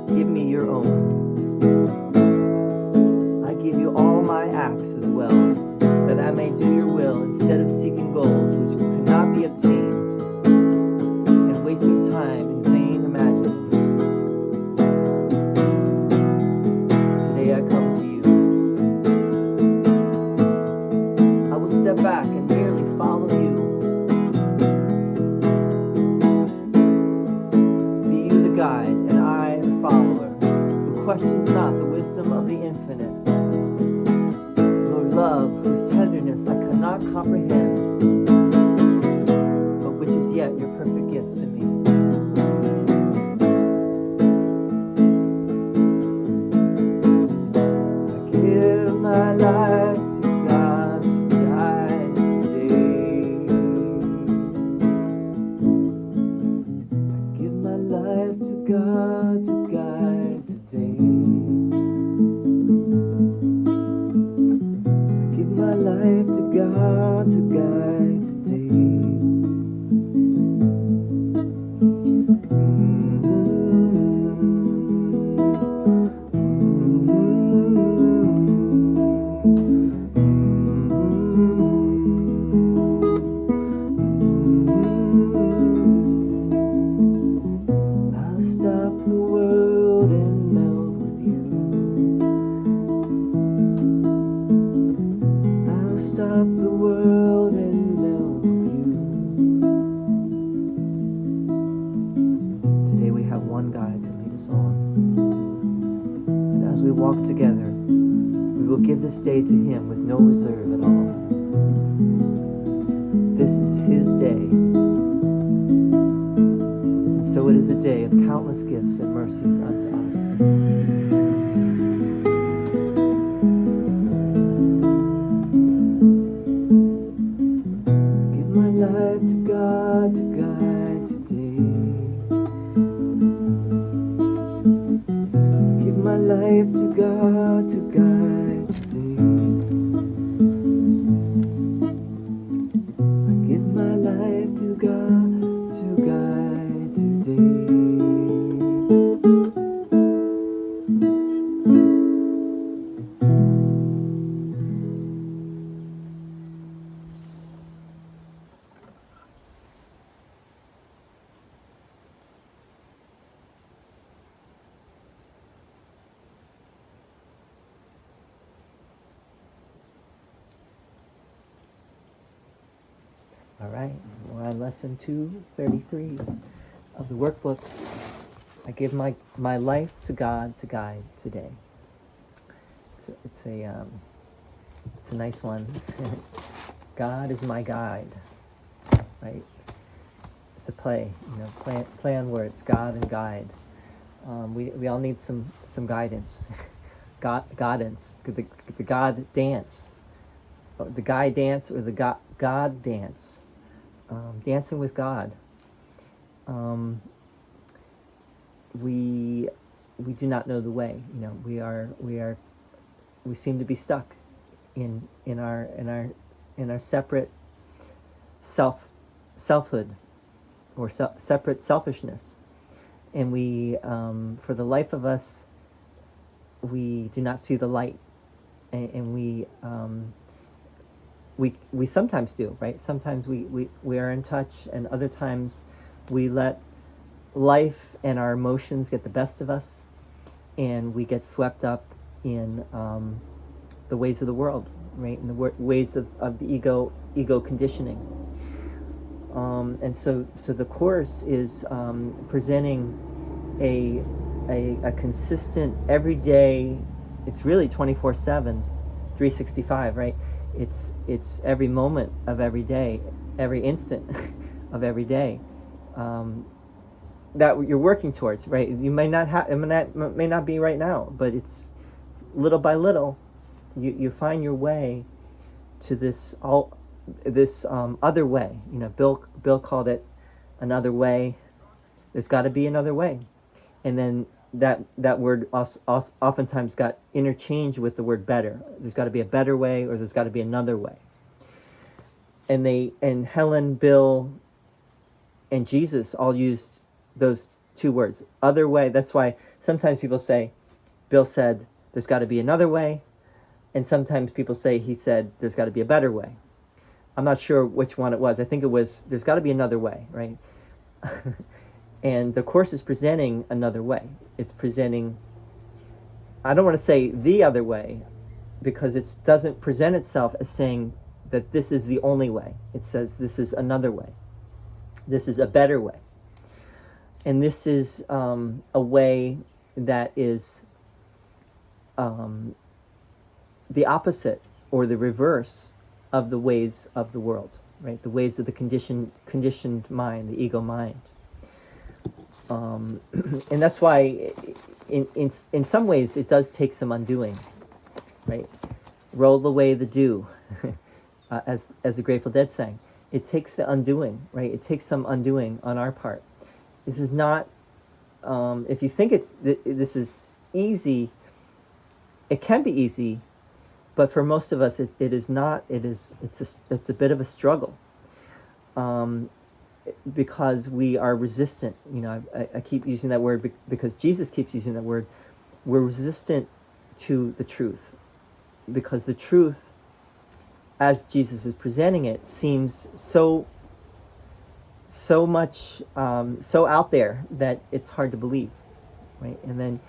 give me your own. I give you all my acts as well, that I may do your will instead of seeking goals which could not be obtained, and wasting time in vain imaginings. Today I come to you. I will step back and merely follow you. Be you the guide and I the follower, who questions not the wisdom of the infinite, nor love whose tenderness I cannot comprehend, but which is yet your perfect gift to me. I give my life to God to guide today. I give my life to God to guide today. My life to God to guide today. I'll stop the world and melt with you. Stop the world and melt with you. Today we have one guide to lead us on. And as we walk together, we will give this day to Him with no reserve at all. This is His day. And so it is a day of countless gifts and mercies unto us. Life to God to guide today. Give my life to God to guide today. I give my life to God to guide today. All right, we're on lesson 233 of the workbook. I give my life to God to guide today. It's a nice one. God is my guide, right? It's a play, play on words, God and guide. We all need some guidance, guidance, the God dance, the guy dance or the God dance. Dancing with God. We do not know the way. We seem to be stuck in our separate selfhood or separate selfishness, and we for the life of us we do not see the light, and we sometimes do, right? Sometimes we are in touch, and other times we let life and our emotions get the best of us, and we get swept up in the ways of the world, right? In the ways of the ego conditioning. And so the course is presenting a consistent, everyday. It's really 24/7, 365, right? It's every moment of every day, every instant of every day that you're working towards, right? You may not have, that may not be right now, but it's little by little, you find your way to this other way. Bill called it another way. There's got to be another way, and then that word oftentimes got interchanged with the word better. There's got to be a better way, or there's got to be another way. And Helen, Bill, and Jesus all used those two words, other way. That's why sometimes people say, Bill said, there's got to be another way. And sometimes people say, he said, there's got to be a better way. I'm not sure which one it was. I think it was, there's got to be another way, right? And the Course is presenting another way. It's presenting, I don't want to say the other way, because it doesn't present itself as saying that this is the only way. It says this is another way. This is a better way. And this is a way that is the opposite or the reverse of the ways of the world, right? The ways of the conditioned mind, the ego mind. And that's why in some ways it does take some undoing, right? Roll away the dew, as the Grateful Dead sang. It takes the undoing, right? It takes some undoing on our part. This is not, if you think this is easy, it can be easy, but for most of us it is not. It's a bit of a struggle, because we are resistant. You know, I keep using that word because Jesus keeps using that word. We're resistant to the truth, because the truth, as Jesus is presenting it, seems so much so out there that it's hard to believe, right? And then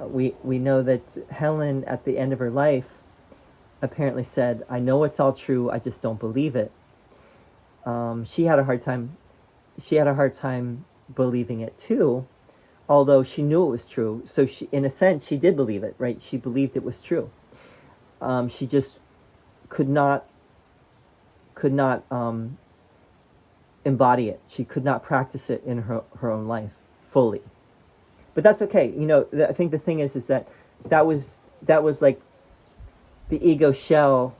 we know that Helen, at the end of her life, apparently said, "I know it's all true. I just don't believe it." She had a hard time. She had a hard time believing it too, although she knew it was true. So she, in a sense, she did believe it, right? She believed it was true. She just could not embody it. She could not practice it in her own life fully. But that's okay. You know, I think the thing is that was like the ego shell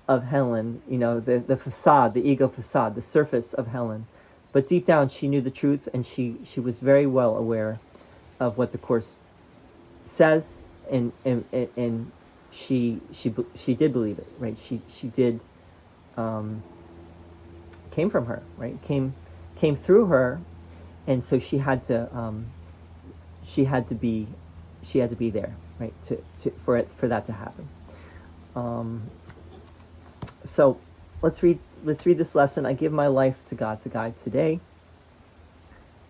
of Helen, you know, the facade, the ego facade, the surface of Helen. But deep down, she knew the truth, and she was very well aware of what the Course says, and she did believe it, right? She did, came from her, right? Came through her, and so she had to be there, right? For that to happen. So let's read this lesson. I give my life to God to guide today.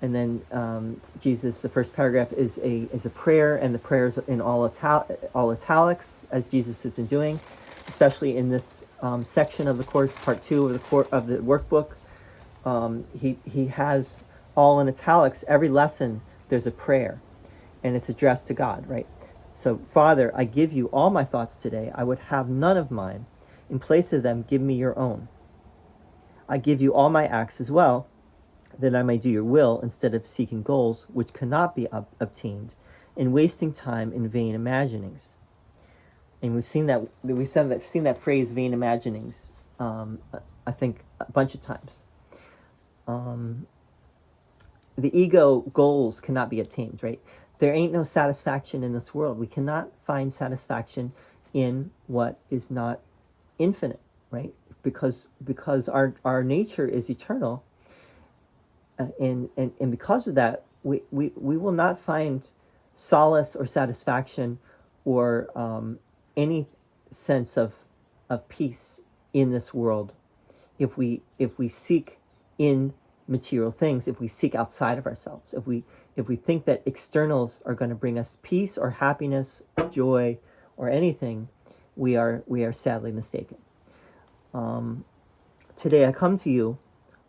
And then Jesus, the first paragraph is a prayer, and the prayer is in all italics, as Jesus has been doing, especially in this section of the Course, part 2 of the workbook. He has all in italics. Every lesson there's a prayer, and it's addressed to God, right? So, Father, I give you all my thoughts today. I would have none of mine. In place of them, give me your own. I give you all my acts as well, that I may do your will instead of seeking goals which cannot be obtained, and wasting time in vain imaginings. And we've seen that phrase, vain imaginings, I think a bunch of times. The ego goals cannot be obtained, right? There ain't no satisfaction in this world. We cannot find satisfaction in what is not infinite, right? Because our nature is eternal, and because of that, we will not find solace or satisfaction or any sense of peace in this world if we seek in material things, if we seek outside of ourselves, if we think that externals are going to bring us peace or happiness, joy, or anything, we are sadly mistaken. Today I come to you,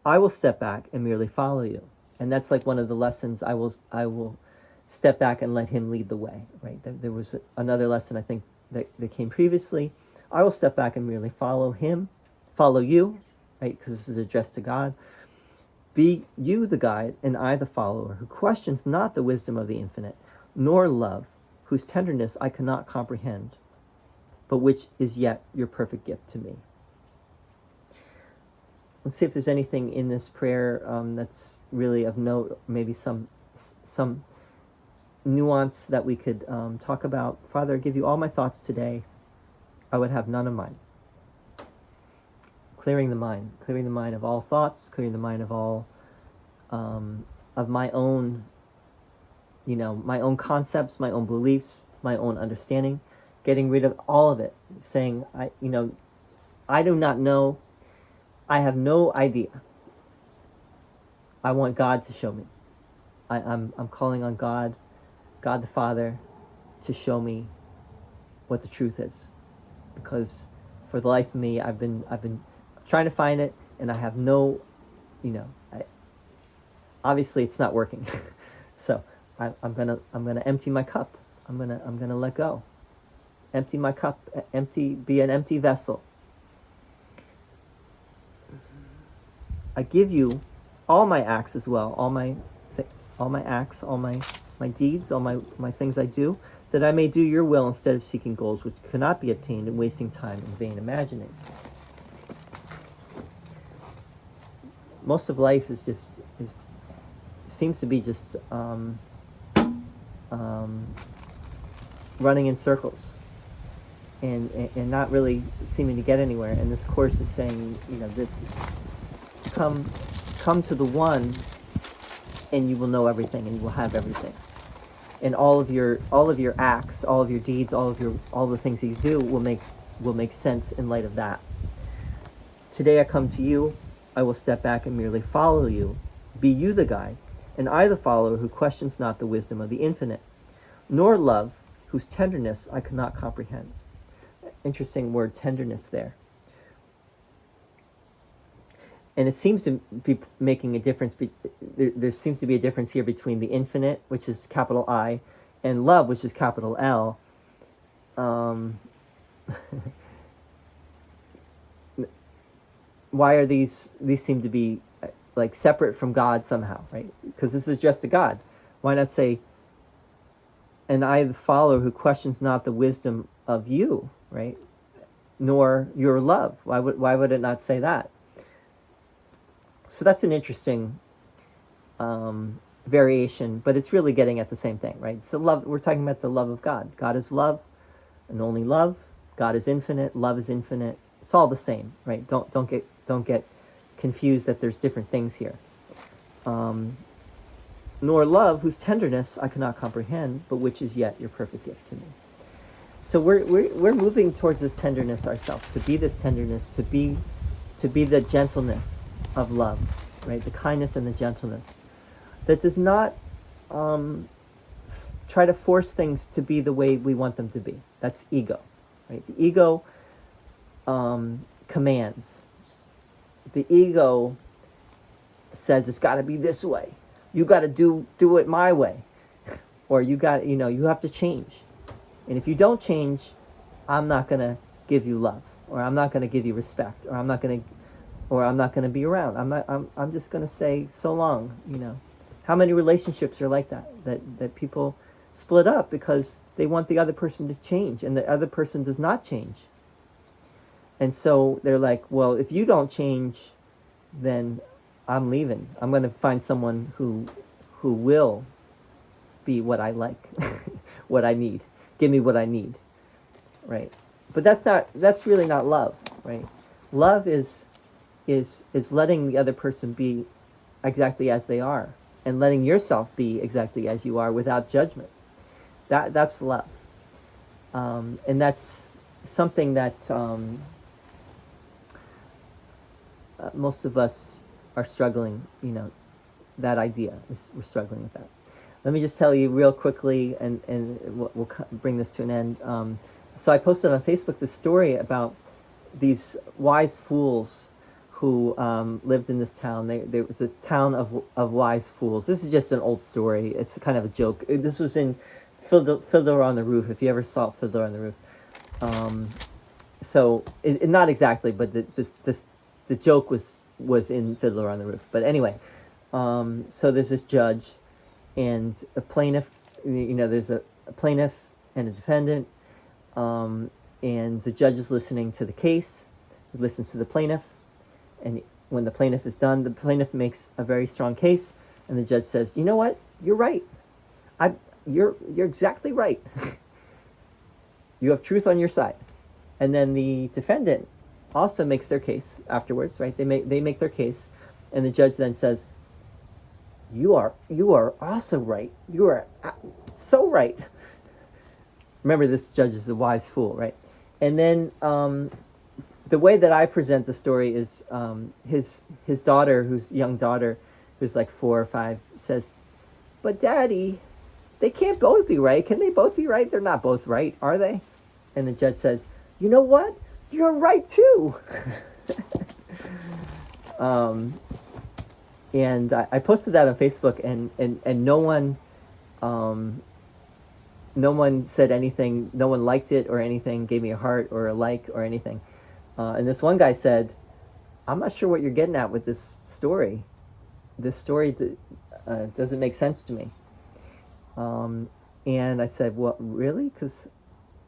I will step back and merely follow you. And that's like one of the lessons. I will step back and let him lead the way, right? There was another lesson, I think, that came previously. I will step back and merely follow you, right? Because this is addressed to God. Be you the guide and I the follower, who questions not the wisdom of the infinite, nor love, whose tenderness I cannot comprehend, but which is yet your perfect gift to me. Let's see if there's anything in this prayer that's really of note, maybe some nuance that we could talk about. Father, I give you all my thoughts today. I would have none of mine. Clearing the mind of all thoughts, clearing the mind of all, of my own my own concepts, my own beliefs, my own understanding, getting rid of all of it, saying, I do not know, I have no idea. I want God to show me. I'm calling on God the Father, to show me what the truth is, because for the life of me, I've been trying to find it, and I have no, obviously it's not working. So I'm gonna empty my cup. I'm gonna let go. Empty my cup. Be an empty vessel. I give you all my acts as well, all my acts, all my deeds, all my things I do, that I may do your will instead of seeking goals which cannot be obtained and wasting time in vain imaginings. Most of life seems to be just running in circles and not really seeming to get anywhere. And this course is saying, this come to the one, and you will know everything, and you will have everything. And all of your acts, all of your deeds, all the things that you do will make sense in light of that. Today I come to you, I will step back and merely follow you. Be you the guide, and I the follower who questions not the wisdom of the infinite, nor love, whose tenderness I cannot comprehend. Interesting word, tenderness, there. And it seems to be making a difference. There seems to be a difference here between the infinite, which is capital I, and love, which is capital L. Why are these seem to be like separate from God somehow, right? Because this is just a God. Why not say, and I the follower who questions not the wisdom of you, right? Nor your love. Why would it not say that? So that's an interesting variation, but it's really getting at the same thing, right? So love, we're talking about the love of God. God is love, and only love. God is infinite. Love is infinite. It's all the same, right? Don't get confused that there's different things here. Nor love, whose tenderness I cannot comprehend, but which is yet your perfect gift to me. So we're moving towards this tenderness ourselves, to be this tenderness, to be the gentleness of love, right? The kindness and the gentleness that does not try to force things to be the way we want them to be. That's ego, right? The ego commands. The ego says it's got to be this way. You got to do it my way, or you have to change. And if you don't change, I'm not going to give you love, or I'm not going to give you respect, or I'm not going to be around. I'm just going to say so long, How many relationships are like that people split up because they want the other person to change, and the other person does not change. And so they're like, well, if you don't change, then I'm leaving. I'm going to find someone who will be what I like, what I need. Give me what I need, right? But that's really not love, right? Love is letting the other person be exactly as they are, and letting yourself be exactly as you are without judgment. That's love, and that's something that most of us are struggling. That idea we're struggling with that. Let me just tell you real quickly, and we'll bring this to an end. So I posted on Facebook this story about these wise fools who lived in this town. There was a town of wise fools. This is just an old story. It's kind of a joke. This was in Fiddler on the Roof, if you ever saw Fiddler on the Roof. So not exactly, but the joke was in Fiddler on the Roof. But anyway, so there's this judge and a plaintiff. There's a plaintiff and a defendant, and the judge is listening to the case. He listens to the plaintiff. And when the plaintiff is done, the plaintiff makes a very strong case, and the judge says, "You know what? You're right. You're exactly right. You have truth on your side." And then the defendant also makes their case afterwards, right? They make their case, and the judge then says, You are also right. You are so right. Remember, this judge is a wise fool, right? And then the way that I present the story is his daughter, young daughter, who's like 4 or 5, says, "But Daddy, they can't both be right. Can they both be right? They're not both right, are they?" And the judge says, "You know what? You're right too." And I posted that on Facebook, and no one said anything. No one liked it or anything, gave me a heart or a like or anything. And this one guy said, "I'm not sure what you're getting at with this story. This story doesn't make sense to me." And I said, "Well, really? Because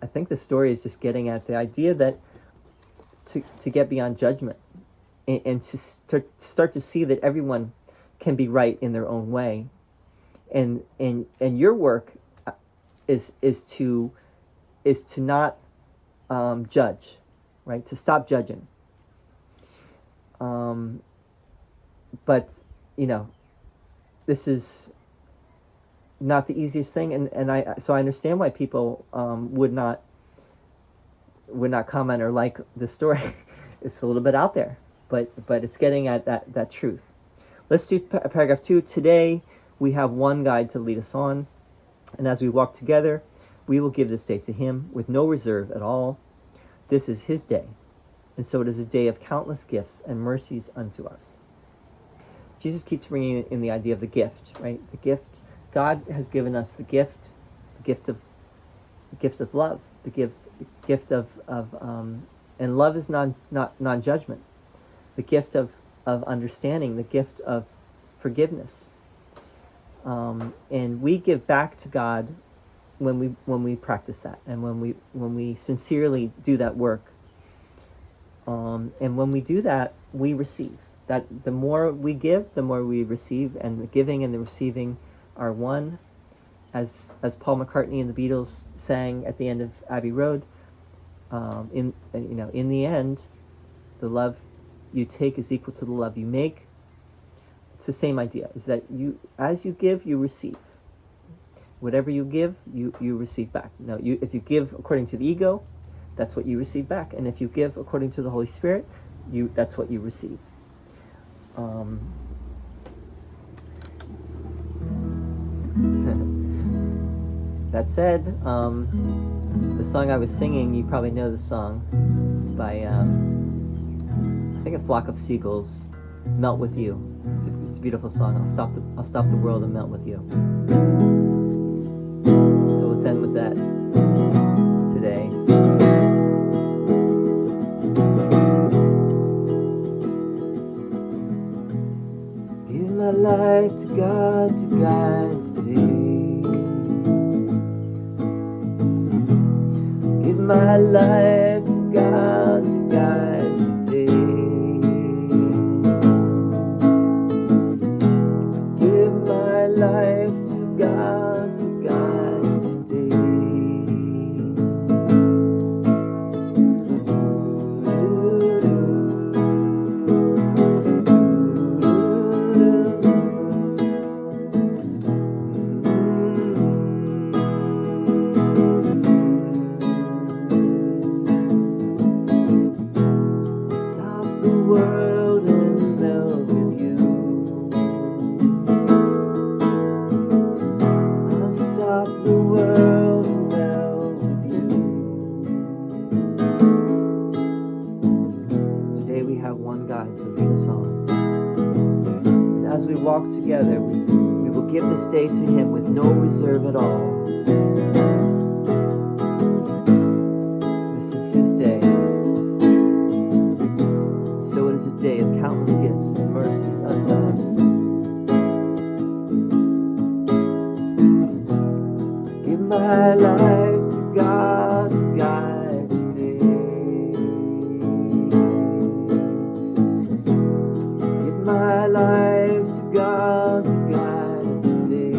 I think the story is just getting at the idea that to get beyond judgment and to start to see that everyone can be right in their own way, and your work is to not judge, right? To stop judging. But this is not the easiest thing, and I understand why people would not comment or like the story. It's a little bit out there, but it's getting at that truth. Let's do paragraph 2. Today we have one guide to lead us on, and as we walk together, we will give this day to him with no reserve at all. This is his day, and so it is a day of countless gifts and mercies unto us. Jesus keeps bringing in the idea of the gift, right? The gift. God has given us the gift of love, the gift of and love is non-judgment, the gift of understanding, the gift of forgiveness, and we give back to God when we practice that, and when we sincerely do that work, and when we do that, we receive. That the more we give, the more we receive, and the giving and the receiving are one, as Paul McCartney and the Beatles sang at the end of Abbey Road. In the end, the love you take is equal to the love you make. It's the same idea. Is that as you give, you receive. Whatever you give, you receive back. Now, if you give according to the ego, that's what you receive back, and if you give according to the Holy Spirit, that's what you receive. That said, the song I was singing, you probably know the song. It's by, I think, A Flock of Seagulls, "Melt with You." It's a beautiful song. I'll stop the world and melt with you. So let's end with that today. Give my life to God to guide today. Give my life to God to guide today. Give my life to God to guide today. Walk together, we will give this day to him with no reserve at all. This is his day, so it is a day of countless gifts and mercies unto us. Give my life to God to guide today. Give my life to God to guide today.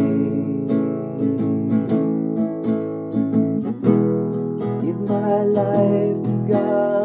Give my life to God.